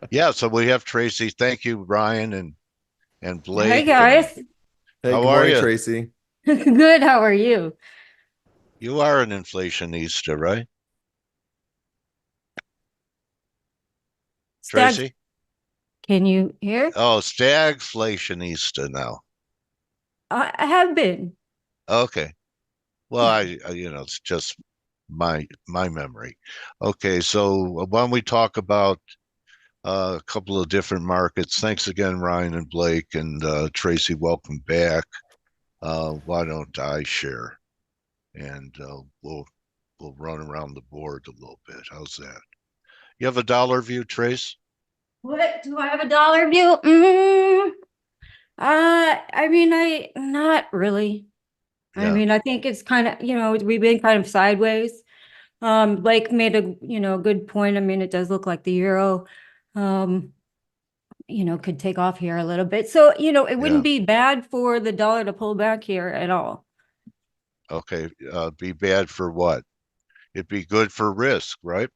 Yeah, so we have Tracy. Thank you, Ryan and Hey Blake. And guys. Hey, how good are morning, you? Tracy. Good, how are you? You are an inflationista, right, Stag, Tracy? can you hear? Oh, stagflationista now. I have been. Okay. Well, Yeah. it's just my memory. Okay, so why don't we talk about a couple of different markets? Thanks again, Ryan and Blake and Tracy. Welcome back. Why don't I share and we'll run around the board a little bit. How's that? You have a dollar view, Trace? What do I have a dollar view? I mean, I not really. I Yeah. mean, I think it's kind of, we've been kind of sideways. Blake made a, good point. I mean, it does look like the euro, um, could take off here a little bit. So, it wouldn't Yeah. be bad for the dollar to pull back here at all. Okay. Be bad for what? It'd be good for risk, right?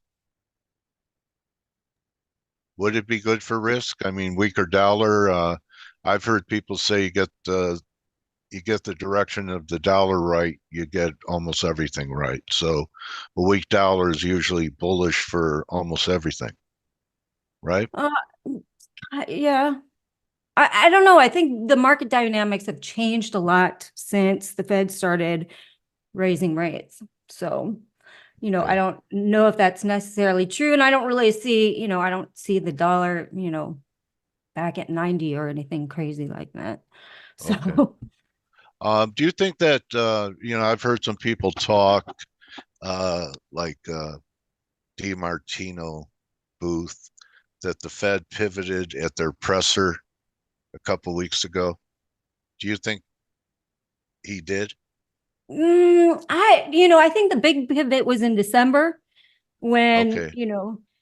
Would it be good for risk? I mean, weaker dollar. I've heard people say you get the direction of the dollar right, you get almost everything right. So a weak dollar is usually bullish for almost everything, right? Uh, yeah. I don't know. I think the market dynamics have changed a lot since the Fed started raising rates. So, I Okay. don't know if that's necessarily true. And I don't really see, I don't see the dollar, back at 90 or anything crazy like that. Okay. So, Do you think that I've heard some people talk like DiMartino Booth that the Fed pivoted at their presser a couple weeks ago. Do you think he did? I think the big pivot was in December when, Okay.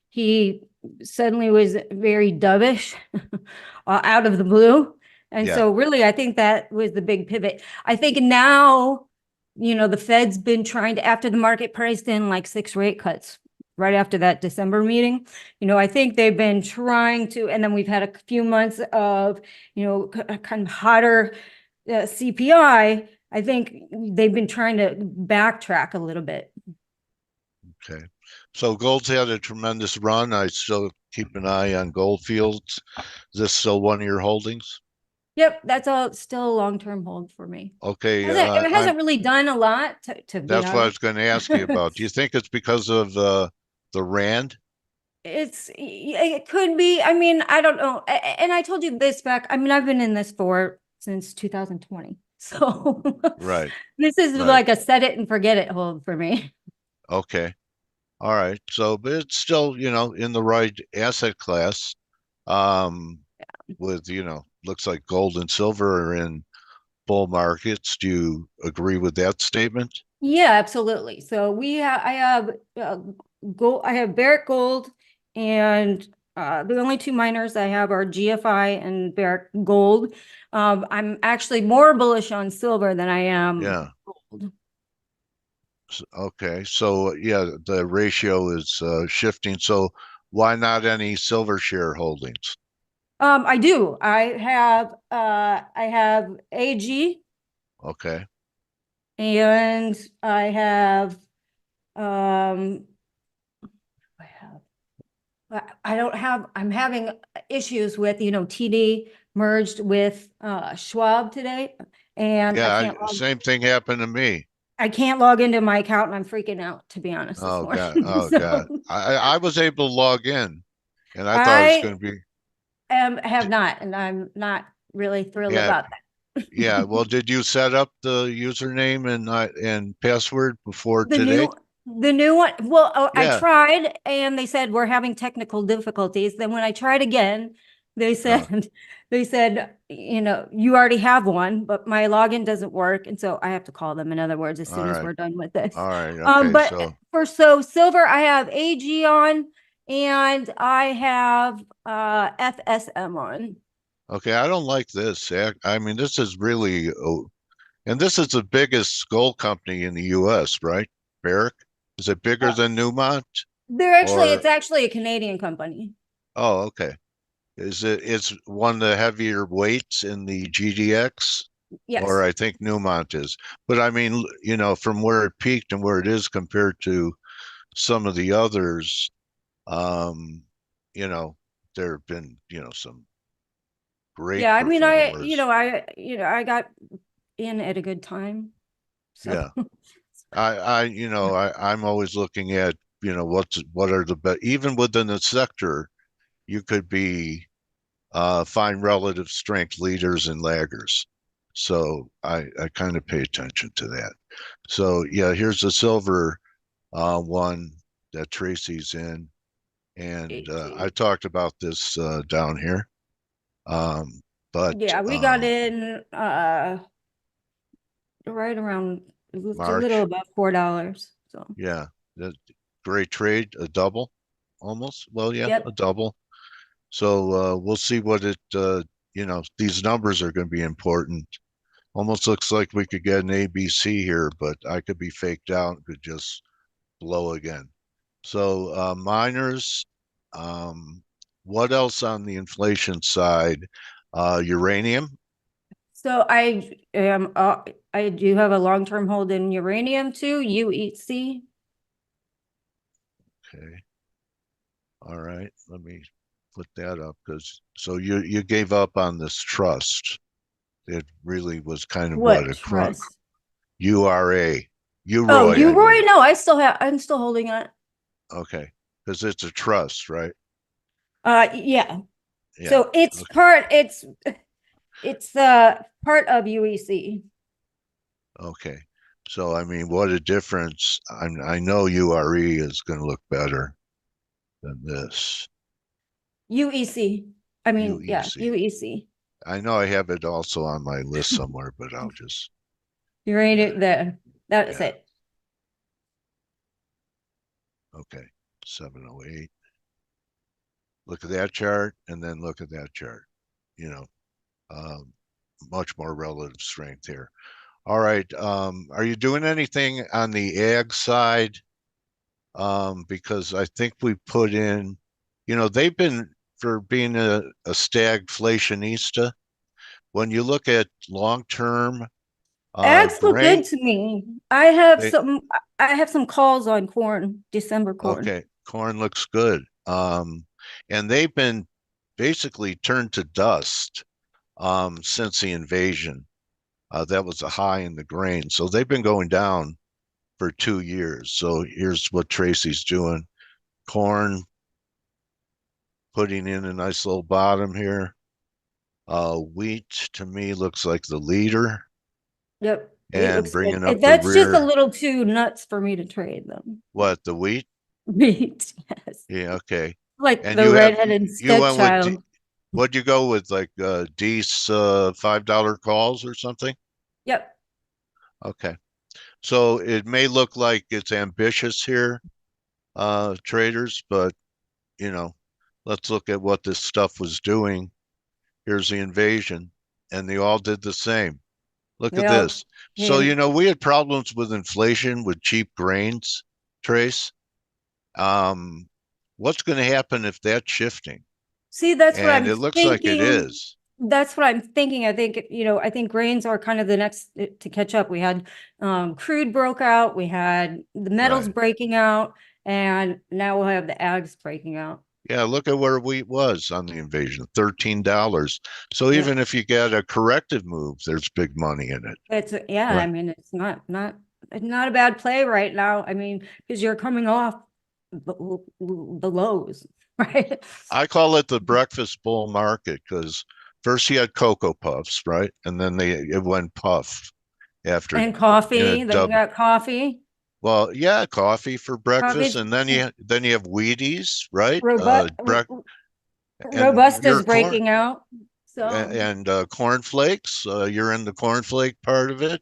he suddenly was very dovish out of the blue. And Yeah. so really, I think that was the big pivot. I think now, the Fed's been trying to, after the market priced in like 6 rate cuts right after that December meeting, I think they've been trying to, and then we've had a few months of, kind of hotter CPI. I think they've been trying to backtrack a little bit. Okay. So gold's had a tremendous run. I still keep an eye on gold fields. Is this still one of your holdings? Yep, that's all still a long-term hold for me. Okay. It I'm hasn't really done a lot to be That's what I honest. was going to ask you about. Do you think it's because of the rand? It could be. I mean, I don't know. And I told you this back. I mean, I've been in this for since 2020. So Right. this is Right. like a set it and forget it hold for me. Okay. All right. So, but it's still, in the right asset class. Um, with, looks like gold and silver are in bull markets. Do you agree with that statement? Yeah, absolutely. So I have gold. I have Barrick Gold, and the only two miners I have are GFI and Barrick Gold. I'm actually more bullish on silver than I am Yeah. gold. Okay. So, yeah, the ratio is shifting. So, why not any silver share holdings? I do. I have AG, Okay. and I have um I have I don't have, I'm having issues with, TD merged with Schwab today, and Yeah, same thing happened to me. I can't log into my account, and I'm freaking out, to be honest, this Oh God. morning. Oh God. So I was able to log in and I thought it was I going to be, have not, and I'm not really thrilled yeah, about that. yeah. Well, did you set up the username and password before The today? new the new one, well, I Yeah. tried and they said we're having technical difficulties. Then when I tried again, they Uh, said they said, you already have one, but my login doesn't work. And so I have to call them, in other words, as all soon as right. we're done with this. All right. Okay. But So, for silver, I have AG on, and I have FSM on. okay. I don't like this. I mean, this is really, and this is the biggest gold company in the U.S., right? Barrick. Is it bigger Uh, than Newmont it's or, actually a Canadian company. Oh, okay. It's one of the heavier weights in the GDX, or Yes. I think Newmont is. But I mean, from where it peaked and where it is compared to some of the others, um, you know, there have been, some great Yeah, I mean, performers. I got in at a good time. So Yeah. I'm always looking at, what are the best, even within the sector, you could find relative strength leaders and laggers. So I kind of pay attention to that. So yeah, here's the silver one that Tracy's in. And I 18. talked about this down here. Um, but Yeah, we got in right around a little March, above $4. So yeah, that great trade, a double almost. Well, yeah, a yep. double. So we'll see what these numbers are going to be important. Almost looks like we could get an ABC here, but I could be faked out and could just blow again. So miners, um, what else on the inflation side? Uranium. So I do have a long-term hold in uranium too, UEC. Okay. All right. Let me put that up because so you gave up on this trust. It really was kind of what What a trust? URA, Oh, UROY, you I Roy? mean. No, I'm still holding it. Okay, because it's a trust, right? Yeah. Yeah. So it's Okay. part, it's part of UEC. Okay. So I mean, what a difference! I know URE is going to look better than this UEC. I mean, yeah, UEC. UEC. I know I have it also on my list somewhere, but I'll just yeah, Uranium there. That's yeah. it. Okay. 708. Look at that chart, and then look at that chart. You know, um, much more relative strength here. All right. Are you doing anything on the ag side? Because I think we put in, they've been for being a stagflationista. When you look at long term Ags look grain, good to me. they I have some calls on corn, December corn. okay, corn looks good. And they've been basically turned to dust since the invasion. That was a high in the grain. So they've been going down for 2 years. So here's what Tracy's doing. Corn putting in a nice little bottom here. Wheat to me looks like the leader Yep, it and looks good. bringing up the That's just a rear. little too nuts for me to trade them. What, the wheat? Meat, yes. Yeah, okay. Like And the redheaded you went with, stepchild. what'd you go with, like D's $5 calls or something? Yep. Okay. So it may look like it's ambitious here, traders, but you know, let's look at what this stuff was doing. Here's the invasion, and they all did the same. Look at Yep. this. So, Yeah. we had problems with inflation with cheap grains, Trace. Um, what's going to happen if that's shifting? See, that's what And I'm it looks like it thinking. is. That's what I'm thinking. I think grains are kind of the next to catch up. We had crude broke out, we had the metals Right. breaking out, and now we'll have the ags breaking out. Yeah, look at where wheat was on the invasion, $13. So Yeah. even if you get a corrective move, there's big money in it. Yeah, I Right. mean, it's not a bad play right now. I mean, because you're coming off the lows, right? I call it the breakfast bull market because first you had Cocoa Puffs, right? And then it went puff after And coffee, then you dub. got coffee. Well, yeah, coffee for breakfast, Coffee's and then you have Wheaties, right? robust. And your Robusta's corn breaking out. So and cornflakes. You're in the cornflake part of it.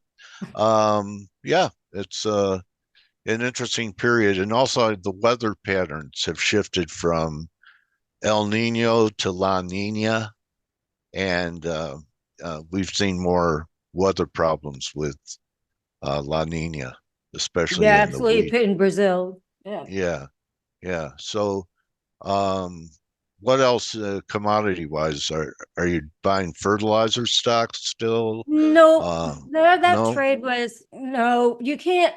Yeah, it's an interesting period, and also the weather patterns have shifted from El Nino to La Nina, and we've seen more weather problems with La Nina, especially yeah, in the absolutely wheat. in Brazil. Yeah. Yeah, yeah. So, um, what else commodity wise are you buying fertilizer stocks still? No, that No, trade was, no, you can't.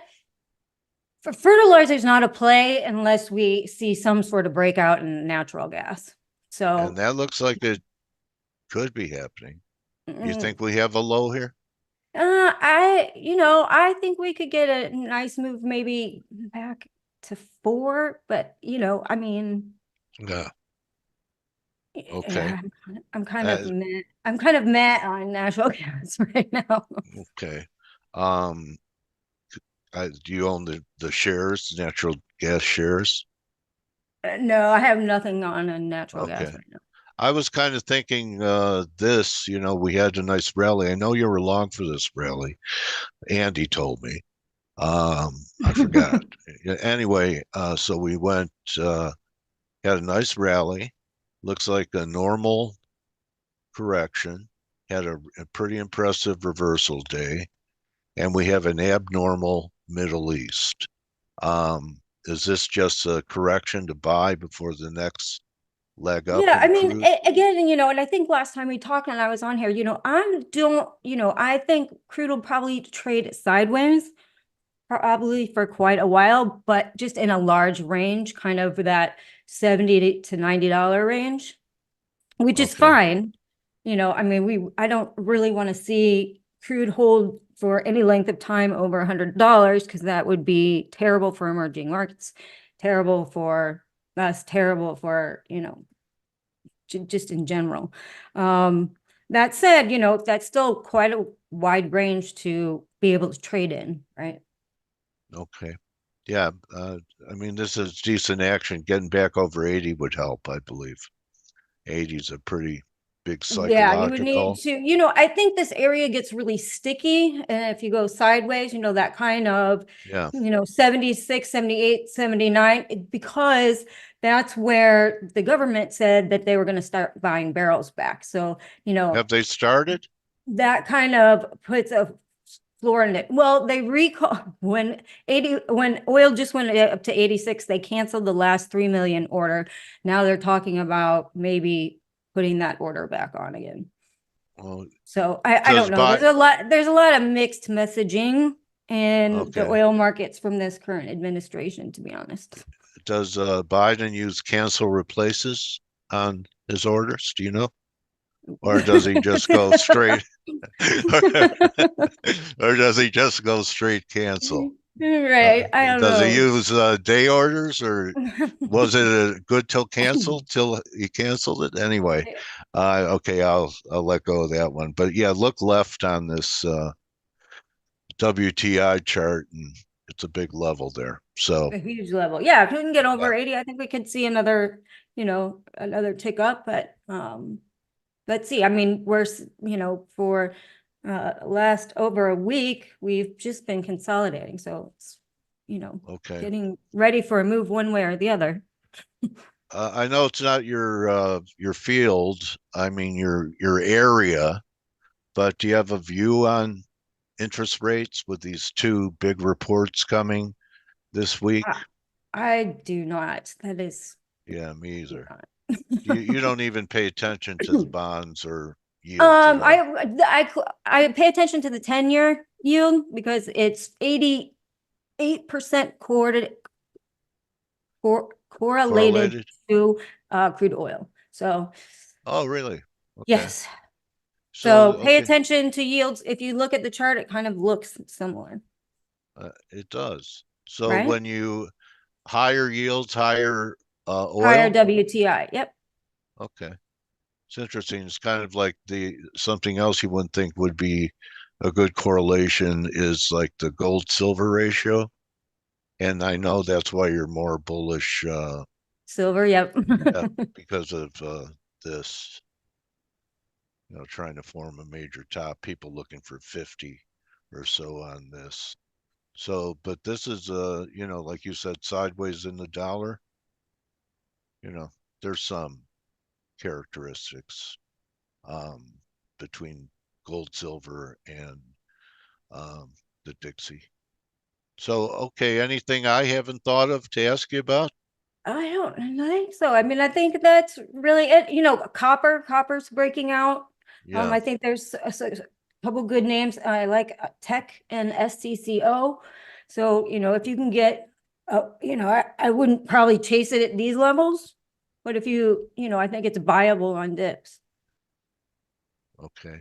For fertilizer is not a play unless we see some sort of breakout in natural gas. and So, that looks like it could be happening. You mm, think we have a low here? I think we could get a nice move maybe back to 4, but I mean, Yeah. Okay. yeah, I'm kind of Uh, meh. I'm kind of meh on natural gas right now. okay. Um, do you own the shares, natural gas shares? No, I have nothing on a natural gas Okay. right now. I was kind of thinking this, we had a nice rally. I know you were long for this rally. Andy told me. I forgot. Yeah, anyway, so we went, had a nice rally. Looks like a normal correction. Had a pretty impressive reversal day, and we have an abnormal Middle East. Is this just a correction to buy before the next leg up Yeah, I in mean, crude? again, and I think last time we talked and I was on here, I think crude will probably trade sideways, probably for quite a while, but just in a large range, kind of that 70 to $90 range, which is Okay. fine. I mean, I don't really want to see crude hold for any length of time over $100 because that would be terrible for emerging markets, terrible for us, terrible for, just in general. That said, that's still quite a wide range to be able to trade in, right? Okay. Yeah. I mean, this is decent action. Getting back over 80 would help, I believe. 80 is a pretty big Yeah, you would need psychological. to, I think this area gets really sticky. And if you go sideways, that kind of, Yeah. 76, 78, 79, because that's where the government said that they were going to start buying barrels back. So, Have they started? that kind of puts a floor in it. Well, they recall when oil just went up to 86, they canceled the last 3 million order. Now they're talking about maybe putting that order back on again. Well, So I does don't know. buy There's a lot of mixed messaging in the okay. oil markets from this current administration, to be honest. Does Biden use cancel replaces on his orders? Do you know? Or does he just go straight or does he just go straight cancel? Right. I don't Does he know. use day orders, or was it a good till canceled till he canceled it anyway? Okay, I'll let go of that one. But yeah, look left on this WTI chart, and it's a big level there. So A huge level. Yeah, if we can get yeah, over 80, I think we could see another tick up, but let's see. I mean, for last over a week, we've just been consolidating. So it's, okay. getting ready for a move one way or the other. I know it's not your field. I mean your area, but do you have a view on interest rates with these two big reports coming this week? I, I do not. That is Yeah, me either. not. You don't even pay attention to the bonds or yields at all. I pay attention to the 10-year yield because it's 88% correlated Correlated? to crude oil. So Oh, really? Okay. yes. So, So pay okay, attention to yields. If you look at the chart, it kind of looks similar, it does. So right? when you higher yields, higher Higher oil? WTI. Yep. Okay. It's interesting. It's kind of like the something else you wouldn't think would be a good correlation is like the gold silver ratio. And I know that's why you're more bullish, Silver. Yep. yeah, because of this, trying to form a major top, people looking for 50 or so on this. So, but this is, like you said, sideways in the dollar, you know, there's some characteristics um, between gold, silver, and the Dixie. So, okay, anything I haven't thought of to ask you about? I don't think so. I mean, I think that's really it. You know, copper's breaking out. Yeah. I think there's a couple good names. I like Tech and SCCO. So, you know, if you can get, you know, I wouldn't probably chase it at these levels, but if you know, I think it's viable on dips. Okay.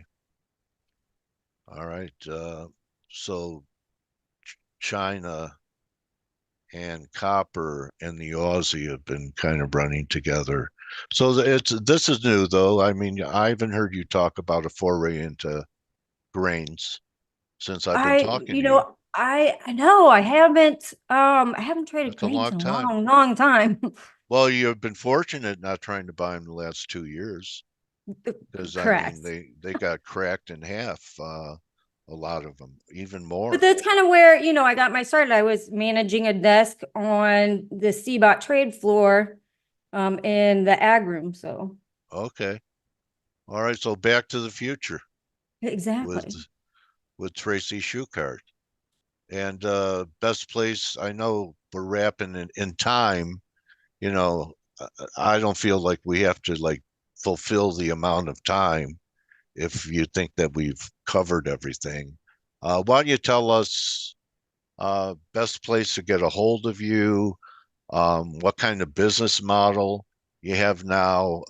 All right. So China and copper and the Aussie have been kind of running together. So this is new though. I mean, I haven't heard you talk about a foray into grains since I've been talking You to you. know, I know I haven't traded That's a greens long in a time. long time. Well, you've been fortunate not trying to buy them the last 2 years because I mean Correct. they got cracked in half. A lot of them, even But more. that's kind of where, you know, I got my start. I was managing a desk on the CBOT trade floor in the ag room. So Okay. All right. So Back to the Future with exactly. with Tracy Shuchart. And best place, I know we're wrapping in time. You know, I don't feel like we have to like fulfill the amount of time if you think that we've covered everything. Why don't you tell us best place to get a hold of you, what kind of business model you have now,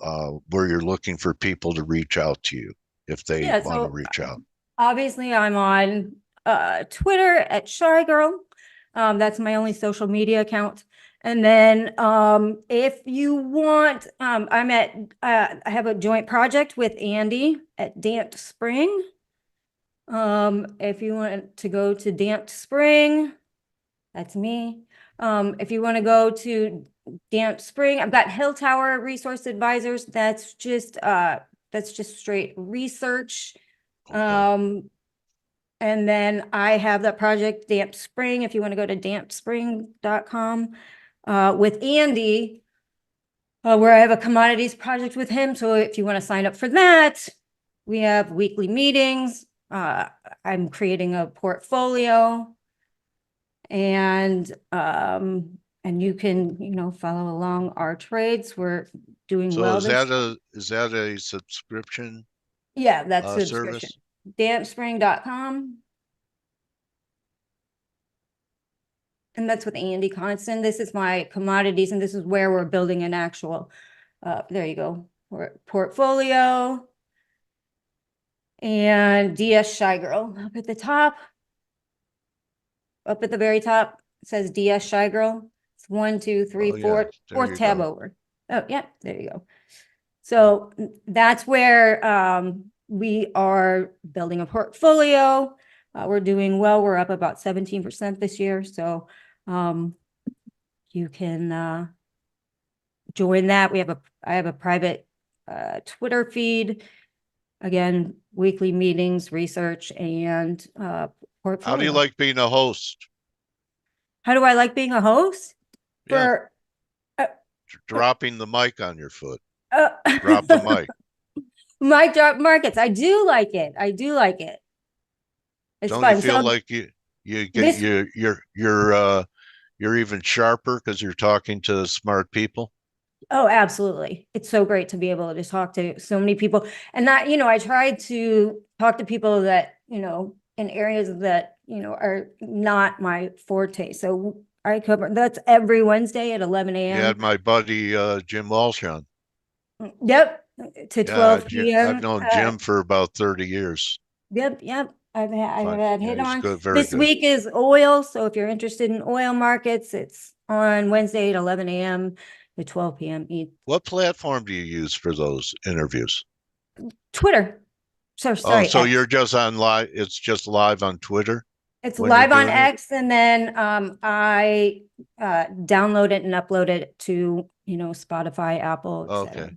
where you're looking for people to reach out to you if they Yeah. want to So reach out. obviously I'm on Twitter at Shy Girl. That's my only social media account. And then if you want, I have a joint project with Andy at Dant Spring. If you want to go to Dant Spring, that's me. If you want to go to Damp Spring, I've got Hilltower Resource Advisors. That's just straight research. Okay. Um, and then I have that project Damp Spring. If you want to go to dampspring.com, with Andy, where I have a commodities project with him. So if you want to sign up for that, we have weekly meetings. I'm creating a portfolio. And you can, you know, follow along our trades. We're doing So well this. is that a subscription Yeah, that's subscription. service? Dampspring.com. And that's with Andy Constant. This is my commodities, and this is where we're building an actual, there you go, portfolio. And DS Shy Girl up at the top. Up at the very top, it says DS Shy Girl. It's one, two, three, Oh yeah, there fourth you tab go. over. Oh, yeah, there you go. So that's where we are building a portfolio. We're doing well. We're up about 17% this year. So you can join that. I have a private Twitter feed. Again, weekly meetings, research, and How do you portfolio. like being a host? How do I like being a host? Yeah, For uh, dropping the mic on your foot. uh, Drop the mic. mic drop markets. I do like it. I do like it. It's Don't you fun. feel So like you get this you're even sharper because you're talking to smart people? Oh, absolutely. It's so great to be able to talk to so many people. And that, you know, I try to talk to people that, you know, in areas that, you know, are not my forte. So I cover that's every Wednesday at 11 You had a.m. my buddy Jim Walsh on. Yep. To Yeah, 12 I've p.m. known Jim for about 30 years. Yep. I've Fine. had Yeah, hit he's on. good, very This good. week is oil. So if you're interested in oil markets, it's on Wednesday at 11 a.m. to 12 p.m. What platform do you use for those interviews? Twitter. So Oh, sorry, so you're X. just on live, it's just live on Twitter It's when you're live on doing it? X, and then I download it and upload it to, you know, Spotify, Apple, etc. Okay.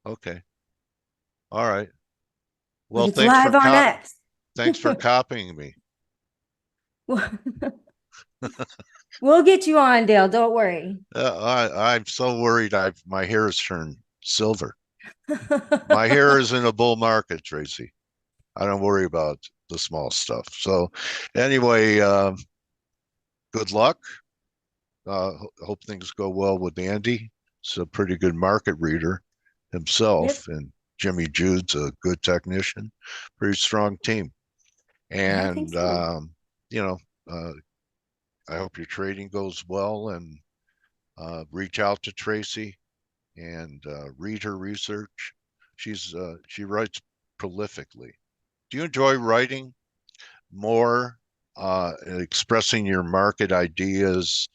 Okay. All right. But Well, it's live on X. thanks for copying me. We'll get you on, Dale. Don't worry. I'm so worried my hair has turned silver. My hair is in a bull market, Tracy. I don't worry about the small stuff. So anyway, good luck. Hope things go well with Andy. He's a pretty good market reader Yep. himself, and Jimmy Jude's a good technician. Pretty strong team. Yeah, I think And so. you know, I hope your trading goes well, and reach out to Tracy and read her research. She writes prolifically. Do you enjoy writing more, expressing your market ideas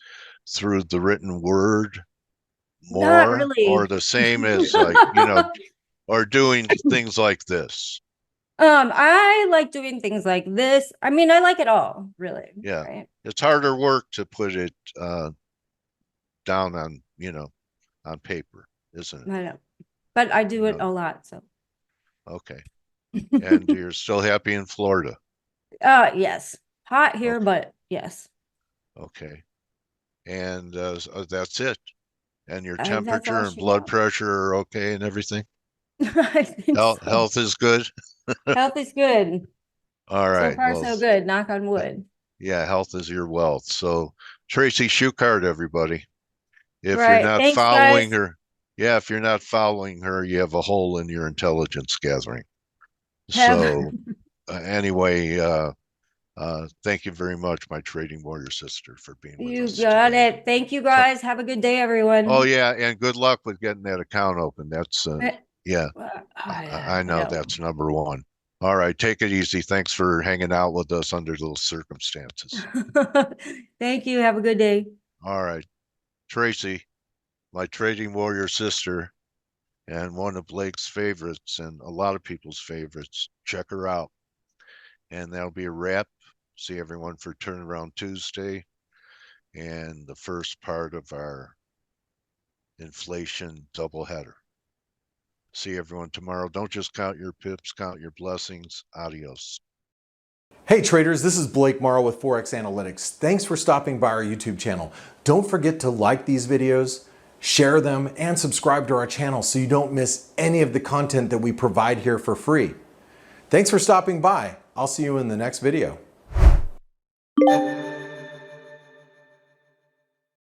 through the written word Not more, or really. the same as or doing things like this? I like doing things like this. I mean, I like it all, really, Yeah, right? it's harder work to put it down on on paper, isn't it? I know, but I do it No, a lot, so. okay. And you're still happy in Florida? Yes. Hot here, Okay, but yes. okay. And so that's it. And your That's all temperature and she blood wrote. pressure are okay and everything? I think so. Health is good? Health is good. All So right. far, Well, so good. Knock on wood. yeah, health is your wealth. So Tracy Shuchart, everybody. If you're Right. not Thanks, following guys. her, yeah, if you're not following her, you have a hole in your intelligence gathering. Have So anyway, thank you very much, my trading warrior sister, for being with you us got today. it. Thank you, So, guys. Have a good day, oh everyone. yeah, and good luck with getting that account open. That's Eh, yeah, I I know know. that's number one. All right, take it easy. Thanks for hanging out with us under those circumstances. Thank you. Have a good day. All right, Tracy, my trading warrior sister, and one of Blake's favorites and a lot of people's favorites. Check her out. And that'll be a wrap. See everyone for Turnaround Tuesday and the first part of our inflation doubleheader. See everyone tomorrow. Don't just count your pips, count your blessings. Adios. Hey traders, this is Blake Morrow with Forex Analytics. Thanks for stopping by our YouTube channel. Don't forget to like these videos, share them, and subscribe to our channel so you don't miss any of the content that we provide here for free. Thanks for stopping by. I'll see you in the next video.